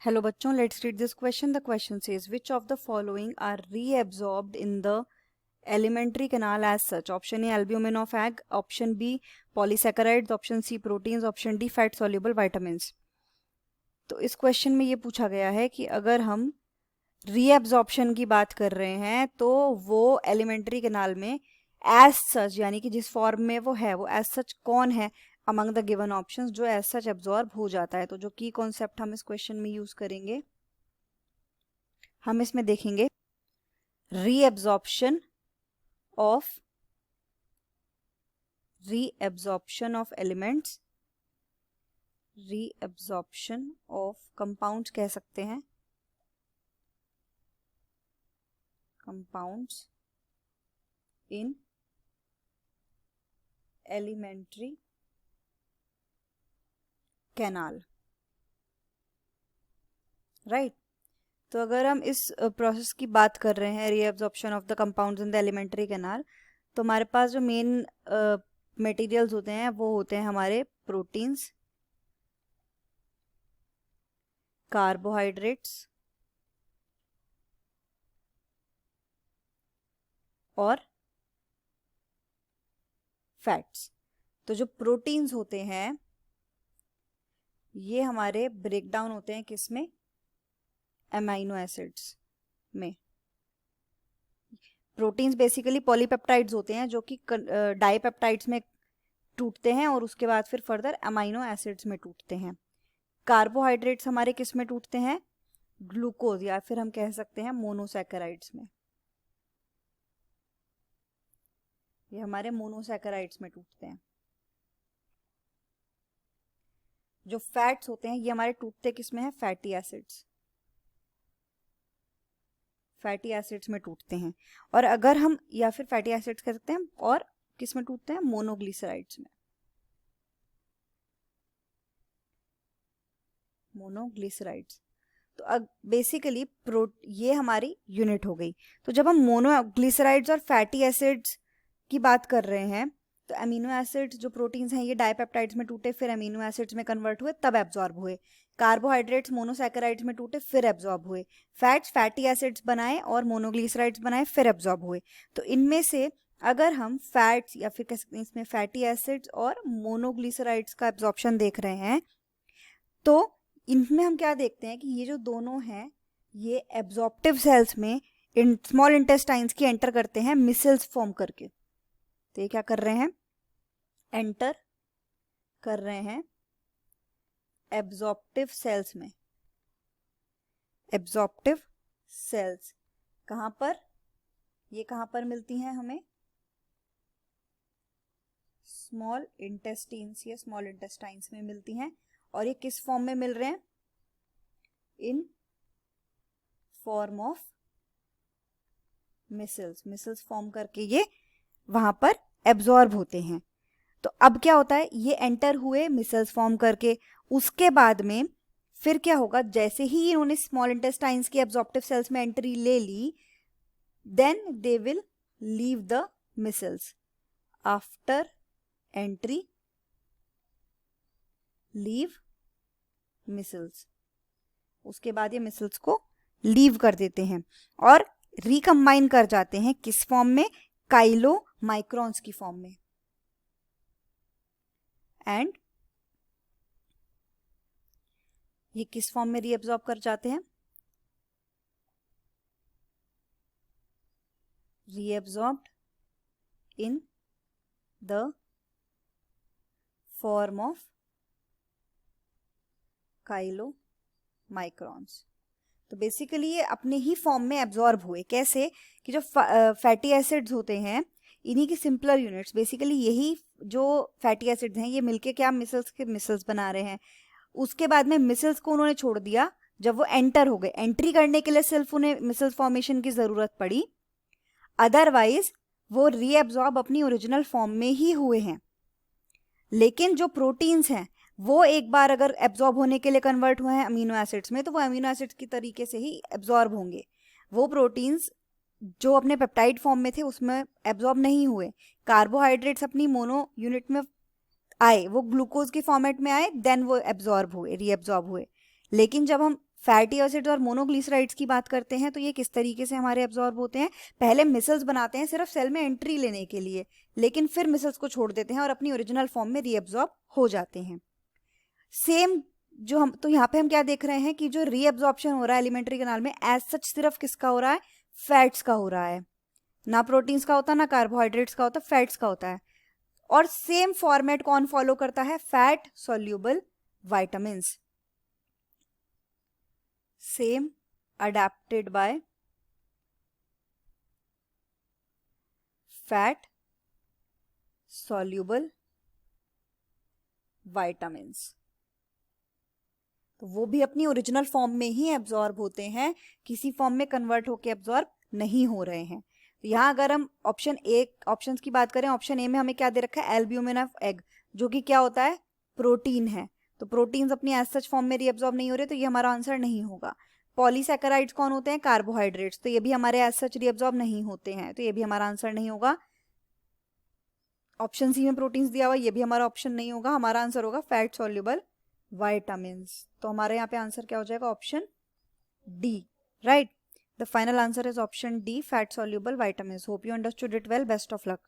Hello बच्चों, let's read this question. The question says, which of the following are reabsorbed in the alimentary canal as such? Option A, albumin of egg. Option B, polysaccharides. Option C, proteins. Option D, fat soluble vitamins. तो इस question में ये पूछा गया है कि अगर हम रीएब्जॉर्प्शन की बात कर रहे हैं तो वो एलिमेंट्री कैनाल में एज सच यानी कि जिस फॉर्म में वो है वो एज सच कौन है अमंग द गिवन ऑप्शंस जो एज सच एब्जॉर्ब हो जाता है। तो जो की कॉन्सेप्ट हम इस क्वेश्चन में यूज करेंगे, हम इसमें देखेंगे reabsorption of elements, reabsorption of compounds कह सकते हैं, compounds in alimentary canal, right. तो अगर हम इस प्रोसेस की बात कर रहे हैं reabsorption of the compounds in the alimentary canal, तो हमारे पास जो मेन मटेरियल्स होते हैं वो होते हैं हमारे प्रोटीन्स, कार्बोहाइड्रेट्स और फैट्स। तो जो प्रोटीन्स होते हैं ये हमारे ब्रेकडाउन होते हैं किसमें? अमाइनो एसिड्स में। प्रोटीन्स बेसिकली पॉलीपेप्टाइड्स होते हैं जो कि डाइपेप्टाइड्स में टूटते हैं और उसके बाद फिर फर्दर अमाइनो एसिड्स में टूटते हैं। कार्बोहाइड्रेट्स हमारे किस में टूटते हैं? ग्लूकोज या फिर हम कह सकते हैं मोनोसैकेराइड्स में। ये हमारे मोनोसैकेराइड्स में टूटते हैं। जो फैट्स होते हैं ये हमारे टूटते किस में है? फैटी एसिड्स, फैटी एसिड्स में टूटते हैं। और अगर हम या फिर फैटी एसिड्स कह सकते हैं, और किस में टूटते हैं? मोनोग्लिसराइड्स में, मोनोग्लिसराइड्स। तो अब बेसिकली ये हमारी यूनिट हो गई। तो जब हम मोनोग्लिसराइड्स और फैटी एसिड्स की बात कर रहे हैं तो अमीनो एसिड्स जो प्रोटीन्स हैं ये डाइपेप्टाइड्स में टूटे फिर अमीनो एसिड्स में कन्वर्ट हुए तब एब्जॉर्ब हुए। कार्बोहाइड्रेट्स मोनोसैकेराइड्स में टूटे फिर एब्जॉर्ब हुए। फैट्स फैटी एसिड्स बनाए और मोनोग्लिसराइड्स बनाए फिर एब्जॉर्ब हुए। तो इनमें से अगर हम फैट्स या फिर कह सकते हैं इसमें फैटी एसिड्स और मोनोग्लिसराइड्स का एब्जॉर्प्शन देख रहे हैं तो इनमें हम क्या देखते हैं कि ये जो दोनों हैं ये एब्जॉर्प्टिव सेल्स में स्मॉल इंटेस्टाइन्स की एंटर करते हैं मिसल्स फॉर्म करके। तो ये क्या कर रहे हैं? एंटर कर रहे हैं एब्जॉर्प्टिव सेल्स में। एब्जॉर्प्टिव सेल्स कहाँ पर? ये कहाँ पर मिलती हैं हमें? स्मॉल इंटेस्टाइन्स, ये स्मॉल इंटेस्टाइन्स में मिलती हैं। और ये किस फॉर्म में मिल रहे हैं? In form of micelles, micelles form करके ये वहां पर एब्जॉर्ब होते हैं। तो अब क्या होता है? ये एंटर हुए मिसल्स फॉर्म करके, उसके बाद में फिर क्या होगा? जैसे ही इन्होंने स्मॉल इंटेस्टाइन्स की एब्जॉर्प्टिव सेल्स में एंट्री ले ली, then they will leave the micelles. After entry leave micelles, उसके बाद ये मिसल्स को लीव कर देते हैं और रिकम्बाइन कर जाते हैं किस फॉर्म में? काइलो माइक्रॉन्स की फॉर्म में। एंड ये किस फॉर्म में रीअब्सॉर्ब कर जाते हैं? Reabsorbed in the form of Kylo microns. तो बेसिकली ये अपने ही फॉर्म में एब्जॉर्ब हुए। कैसे? कि जो फैटी एसिड्स होते हैं इन्हीं की सिंपलर यूनिट्स, बेसिकली यही जो फैटी एसिड्स हैं ये मिलके क्या मिसल्स के मिसल्स बना रहे हैं। उसके बाद में मिसल्स को उन्होंने छोड़ दिया जब वो एंटर हो गए। एंट्री करने के लिए सिर्फ उन्हें मिसल्स फॉर्मेशन की जरूरत पड़ी, अदरवाइज वो रीएब्जॉर्ब अपनी ओरिजिनल फॉर्म में ही हुए हैं। लेकिन जो प्रोटीन्स हैं वो एक बार अगर एब्जॉर्ब होने के लिए कन्वर्ट हुए हैं अमीनो एसिड्स में तो वो अमीनो एसिड्स की तरीके से ही एब्जॉर्ब होंगे। वो प्रोटीन्स जो अपने पेप्टाइड फॉर्म में थे उसमें एब्जॉर्ब नहीं हुए। कार्बोहाइड्रेट्स अपनी मोनो यूनिट में आए, वो ग्लूकोज के फॉर्मेट में आए, देन वो एब्जॉर्ब हुए, रीएब्जॉर्ब हुए। लेकिन जब हम फैटी एसिड्स और मोनोग्लिसराइड्स की बात करते हैं तो ये किस तरीके से हमारे एब्जॉर्ब होते हैं, पहले मिसल्स बनाते हैं सिर्फ सेल में एंट्री लेने के लिए, लेकिन फिर मिसल्स को छोड़ देते हैं और अपनी ओरिजिनल फॉर्म में रीएब्जॉर्ब हो जाते हैं। सेम जो हम तो यहाँ पे हम क्या देख रहे हैं कि जो रीएब्जॉर्प्शन हो रहा है एलिमेंट्री कैनाल में एज सच सिर्फ किसका हो रहा है, फैट्स का हो रहा है, ना प्रोटीन्स का होता ना कार्बोहाइड्रेट्स का होता, फैट्स का होता है। और सेम फॉर्मेट कौन फॉलो करता है, fat soluble vitamins, same adapted by fat soluble vitamins. तो वो भी अपनी ओरिजिनल फॉर्म में ही एब्जॉर्ब होते हैं, किसी फॉर्म में कन्वर्ट होके एब्जॉर्ब नहीं हो रहे हैं। तो यहाँ अगर हम ऑप्शंस की बात करें, ऑप्शन ए में हमें क्या दे रखा है, एल्ब्यूमिन ऑफ एग, जो कि क्या होता है, प्रोटीन है। तो प्रोटीन्स अपनी एज सच फॉर्म में रीअब्जॉर्ब नहीं हो रहे, तो ये हमारा आंसर नहीं होगा। पॉलीसैकेराइड्स कौन होते हैं, कार्बोहाइड्रेट्स, तो ये भी हमारे एज सच रीअब्जॉर्ब नहीं होते हैं, तो ये भी हमारा आंसर नहीं होगा। ऑप्शन सी में प्रोटीन्स दिया हुआ, ये भी हमारा ऑप्शन नहीं होगा, हमारा आंसर होगा फैट सॉल्युबल विटामिन्स। तो हमारे यहाँ पे आंसर क्या हो जाएगा, option D, right. The final answer is option D, fat soluble vitamins. Hope you understood it well, best of luck.